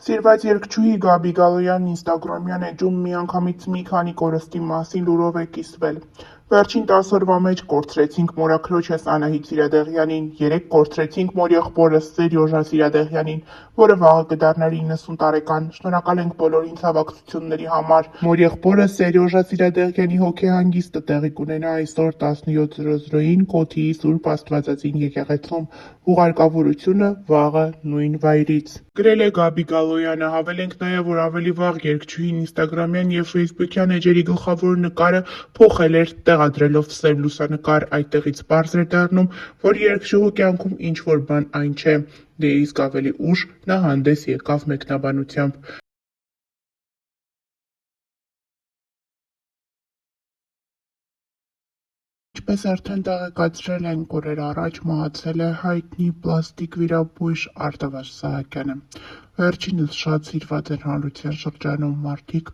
Սիրված երգչուհի Գաբի Գալոյանն ինստագրամյան էջում միանգամից մի քանի կորստի մասին լուրով է կիսվել։ Վերջին 10 օրվա մեջ կորցրեցինք մորաքրոջս Անահիտ Սիրադեղյանին, 3 կորցրեցինք մոր եղբորս Սերյոժա Սիրադեղյանին, որը վաղը կդառնար 90 տարեկան։ Շնորհակալ ենք բոլորին ցավակցությունների համար։ Մոր եղբորը Սերյոժա Սիրադեղյանի հոգեհանգիստը տեղի կունենա այսօր 17:00-ին Կոթիի Սուրբ Աստվածածին եկեղեցում, ուղարկավորությունը վաղը նույն վայրից։ Գրել է Գաբի Գալոյանը, հավելենք նաև, որ ավելի վաղ երգչուհին ինստագրամյան և ֆեյսբուքյան էջերի գլխավոր նկարը փոխել էր, տեղադրելով սև լուսանկար, այդտեղից պարզ էր դառնում, որ երգչուհու կյանքում ինչ-որ բան այն չէ, դե իսկ ավելի ուշ նա հանդես եկավ մեկնաբանությամբ. Ինչպես արդեն տեղեկացրել ենք օրեր առաջ, մահացել է հայտնի պլաստիկ վիրաբույժ Արտավազդ Սահակյանը։ Վերջինս շատ սիրված էր հանրության շրջանում մարդիկ,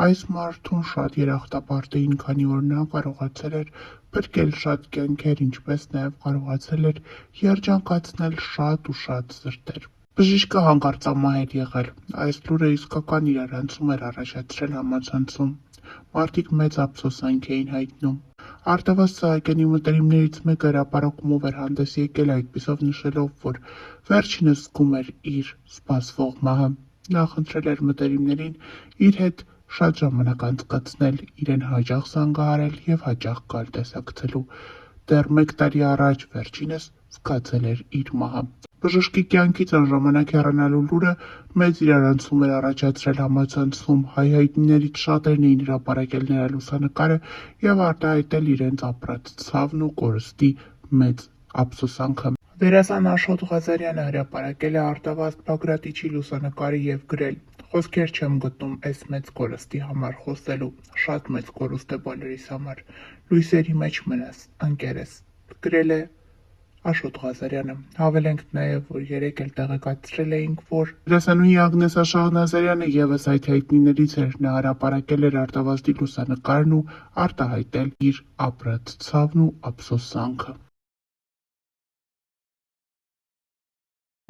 այս մարդուն շատ երախտապարտ էին, քանի որ նա կարողացել էր փրկել շատ կյանքեր, ինչպես նաև կարողացել էր երջանկացնել շատ ու շատ սրտեր։ Բժիշկը հանկարծամահ էր եղել։ Այս լուրը իսկական իրարանցում էր առաջացրել համացանցում։ Մարդիկ մեծ ափսոսանք էին հայտնում։ Արտավազդ Սահակյանի մտերիմներից մեկը հրապարակումով էր հանդես եկել, այդպիսով նշելով, որ վերջինս զգում էր իր սպասվող մահը։ Նա խնդրել էր մտերիմներին իր հետ շատ ժամանակ անցկացնել, իրեն հաճախ զանգահարել և հաճախ գալ տեսակցելու։ Դեռ 1 տարի առաջ վերջինս զգացել էր իր մահը։ Բժշկի կյանքից անժամանակ հեռանալու լուրը մեծ իրարանցում էր առաջացրել համացանցում, հայ հայտնիներից շատերն էին հրապարակել նրա լուսանկարը և արտահայտել իրենց ապրած ցավն ու կորստի մեծ ափսոսանքը։ Դերասան Աշոտ Ղազարյանը հրապարակել է Արտավազդ Բագրատիչի լուսանկարը և գրել. «Խոսքեր չեմ գտնում էս մեծ կորստի համար խոսելու, շատ մեծ կորուստ է բոլորիս համար, լույսերի մեջ մնաս, ընկերս», գրել է Աշոտ Ղազարյանը։ Հավելենք նաև, որ երեկ էլ տեղեկացրել էինք, որ դերասանուհի Ագնեսա Շահնազարյանը ևս այդ հայտնիներից էր, նա հրապարակել էր Արտավազդի լուսանկարն ու արտահայտել իր ապրած ցավն ու ափսոսանքը։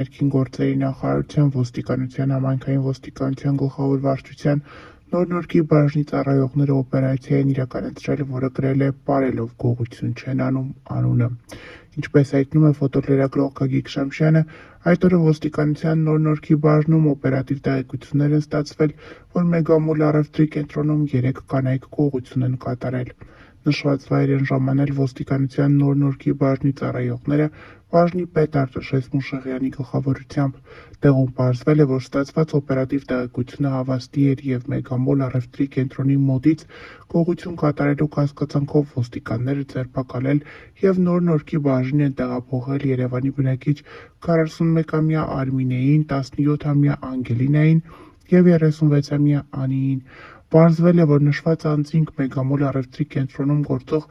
Ներքին գործերի նախարարության, ոստիկանության, համայնքային ոստիկանության գլխավոր վարչության Նոր-Նորքի բաժնի ծառայողները օպերացիա են իրականացրել, որը գրել է «Պարելով գողություն չեն անում» անունը։ Ինչպես հայտնում է ֆոտոլրագրող Գագիկ Շամշյանը, այդ օրը ոստիկանության Նոր-Նորքի բաժնում օպերատիվ տեղեկություններ են ստացվել, որ Մեգամոլ առևտրի կենտրոնում 3 կանայք գողություն են կատարել։ Նշված վայր են ժամանել ոստիկանության Նոր-Նորքի բաժնի ծառայողները բաժնի պետ Արտաշես Մուշեղյանի գլխավորությամբ։ Տեղում պարզվել է, որ ստացված օպերատիվ տեղեկությունը հավաստի էր և Մեգամոլ առևտրի կենտրոնի մոտից գողություն կատարելու կասկածանքով ոստիկանները ձերբակալել և Նոր-Նորքի բաժին են տեղափոխել Երևանի բնակիչ 41-ամյա Արմինեին, 17-ամյա Անգելինային և 36-ամյա Անիին։ Պարզվել է, որ նշված անձինք Մեգամոլ առևտրի կենտրոնում գործող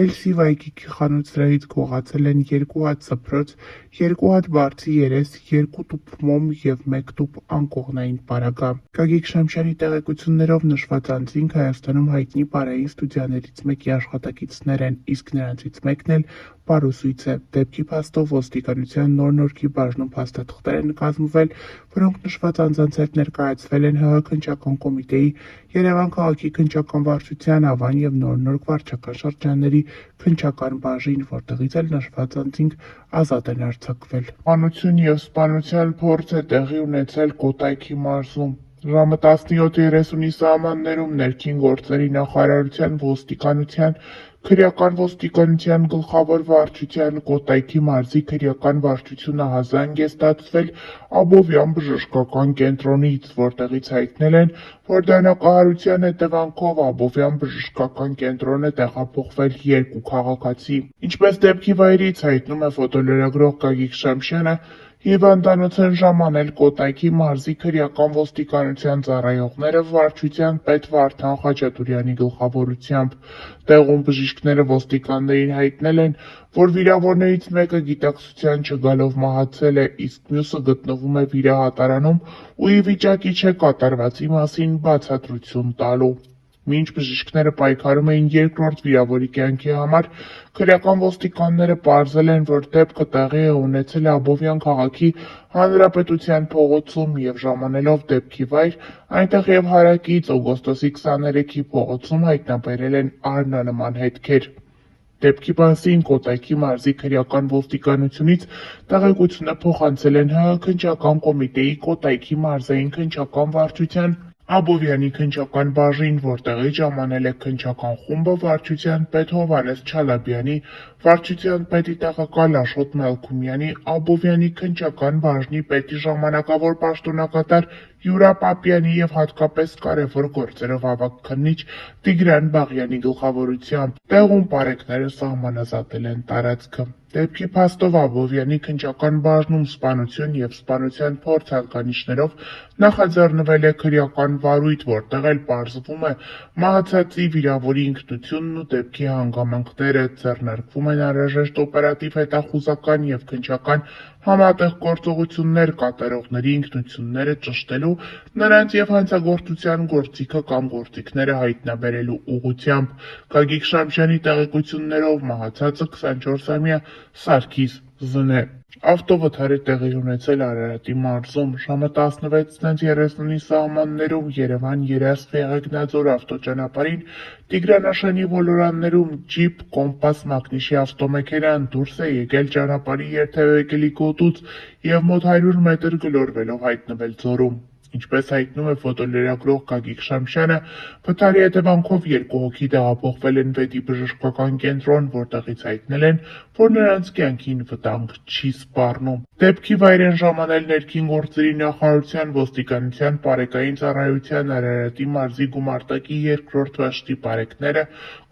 Էլսի Վայկիկի խանութ սրահից գողացել են 2 հատ սփռոց, 2 հատ բարձի երես, 2 տուփ մոմ և 1 տուփ անկողնային պարագա։ Գագիկ Շամշյանի տեղեկություններով նշված անձինք Հայաստանում հայտնի պարային ստուդիաներից մեկի աշխատակիցներ են, իսկ նրանցից մեկն էլ պարուսույց է։ Դեպքի փաստով ոստիկանության Նոր-Նորքի բաժնում փաստաթղթեր են կազմվել, որոնք նշված անձանց հետ ներկայացվել են ՀՀ քննչական կոմիտեի, Երևան քաղաքի քննչական վարչության, Ավան և Նոր-Նորք վարչական շրջանների քննչական բաժին, որտեղից էլ նշված անձինք ազատ են արձակվել։ Սպանություն և սպանության փորձ է տեղի ունեցել Կոտայքի մարզում։ Ժամը 17:30-ի սահմաններում ներքին գործերի նախարարության ոստիկանության, քրեական ոստիկանության գլխավոր վարչության, Կոտայքի մարզի քրեական վարչությունը հազանգ է ստացվել Աբովյան բժշկական կենտրոնից, որտեղից հայտնել են, որ դանակահարության հետևանքով Աբովյան բժշկական կենտրոն է տեղափոխվել 2 քաղաքացի։ Ինչպես դեպքի վայրից հայտնում է ֆոտոլրագրող Գագիկ Շամշյանը, հիվանդանոց են ժամանել Կոտայքի մարզի քրեական ոստիկանության ծառայողները վարչության պետ Վարդան Խաչատուրյանի գլխավորությամբ։ Տեղում բժիշկները ոստիկաններին հայտնել են, որ վիրավորներից մեկը գիտակցության չգալով մահացել է, իսկ մյուսը գտնվում է վիրահատարանում ու ի վիճակի չէ կատարվածի մասին բացատրություն տալու։ Մինչ բժիշկները պայքարում էին երկրորդ վիրավորի կյանքի համար, քրեական ոստիկանները պարզել են, որ դեպքը տեղի է ունեցել Աբովյան քաղաքի Հանրապետության փողոցում և ժամանելով դեպքի վայր, այնտեղ և հարակից օգոստոսի 23-ի փողոցում հայտնաբերել են առնանման հետքեր։ Դեպքի մասին Կոտայքի մարզի քրեական ոստիկանությունից տեղեկություն է փոխանցել են ՀՀ քննչական կոմիտեի Կոտայքի մարզային քննչական վարչության Աբովյանի քննչական բաժին, որտեղից ժամանել է քննչական խումբը վարչության պետ Հովհաննես Չալաբյանի, վարչության պետի տեղակալ Աշոտ Մելքումյանի, Աբովյանի քննչական բաժնի պետի ժամանակավոր պաշտոնակատար Յուրա Պապյանի և հատկապես կարևոր գործերով ավագ քննիչ Տիգրան Բաղյանի գլխավորությամբ։ Տեղում պարեկները սահմանազատել են տարածքը։ Դեպքի փաստով Աբովյանի քննչական բաժնում սպանություն և սպանության փորձ հատկանիշներով նախաձեռնվել է քրեական վարույթ, որտեղ էլ պարզվում է մահացածի վիրավորի ինքնությունն ու դեպքի հանգամանքները, ձեռնարկվում են անհրաժեշտ օպերատիվ հետախուզական և քննչական համատեղ գործողություններ կատարողների ինքնությունները ճշտելու, նրանց և հանցագործության գործիքը կամ գործիքները հայտնաբերելու ուղղությամբ։ Գագիկ Շամշյանի տեղեկություններով մահացածը 24-ամյա Սարգիս Զ. է։ Ավտովթար է տեղի ունեցել Արարատի մարզում, ժամը 16:30-ի սահմաններում Երևան-Երաստ-Եղեգնաձոր ավտոճանապարհին Տիգրանաշենի ոլորաններում ջիպ Կոմպաս մակնիշի ավտոմեքենան դուրս է եկել ճանապարհի երթևեկելի գոտուց և մոտ 100 մետր գլորվելով հայտնվել ձորում։ Ինչպես հայտնում է ֆոտոլրագրող Գագիկ Շամշյանը, վթարի հետևանքով 2 հոգի տեղափոխվել են վետի բժշկական կենտրոն, որտեղից հայտնել են, որ նրանց կյանքին վտանգ չի սպառնում։ Դեպքի վայր են ժամանել ներքին գործերի նախարարության ոստիկանության պարեկային ծառայության Արարատի մարզի գումարտակի 2-րդ վաշտի պարեկները,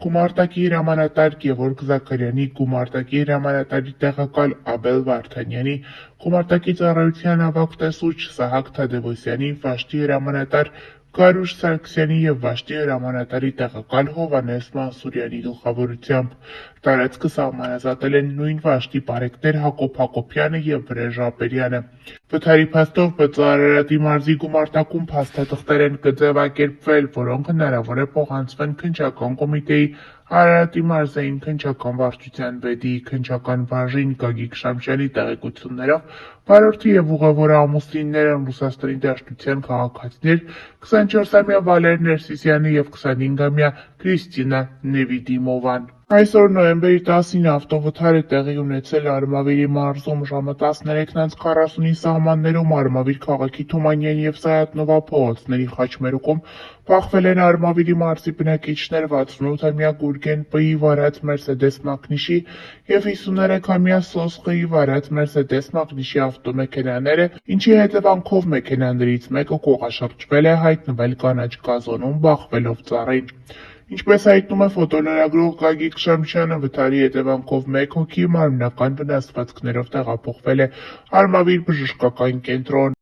գումարտակի հրամանատար Գևորգ Զաքարյանի, գումարտակի հրամանատարի տեղակալ Աբել Վարդանյանի, գումարտակի ծառայության ավագ տեսուչ Սահակ Թադևոսյանի, վաշտի հրամանատար Գարուշ Սարգսյանի և վաշտի հրամանատարի տեղակալ Հովհաննես Մանսուրյանի գլխավորությամբ։ Տարածքը սահմանազատել են նույն վաշտի պարեկներ Հակոբ Հակոբյանը և Վրեժ Ապերյանը։ Վթարի փաստով ԲԾ Արարատի մարզի գումարտակում փաստաթղթեր են կձևակերպվել, որոնք հնարավոր է փոխանցվեն քննչական կոմիտեի Արարատի մարզային քննչական վարչության պետի քննչական բաժին։ Գագիկ Շամշյանի տեղեկություններով վարորդի և ուղևորը ամուսիններ են Ռուսաստանի Դաշնության քաղաքացիներ 24-ամյա Վալեր Ներսիսյանը և 25-ամյա Կրիստինա Նևիդիմովան։ Այսօր նոյեմբերի 10-ին ավտովթար է տեղի ունեցել Արմավիրի մարզում, ժամը 13:40-ի սահմաններում Արմավիր քաղաքի Թումանյան և Սայաթ-Նովա փողոցների խաչմերուկում բախվել են Արմավիրի մարզի բնակիչներ 68-ամյա Գուրգեն Պ-ի վարած Մերսեդես մակնիշի և 53-ամյա Սոսխ-ի վարած Մերսեդես մակնիշի ավտոմեքենաները, ինչի հետևանքով մեքենաներից մեկը կողաշրջվել է, հայտնվել կանաչ գազոնում բախվելով ծառին։ Ինչպես հայտնում է ֆոտոլրագրող Գագիկ Շամշյանը, վթարի հետևանքով 1 հոգի մարմնական վնասվածքներով տեղափոխվել է Արմավիր բժշկական կենտրոն։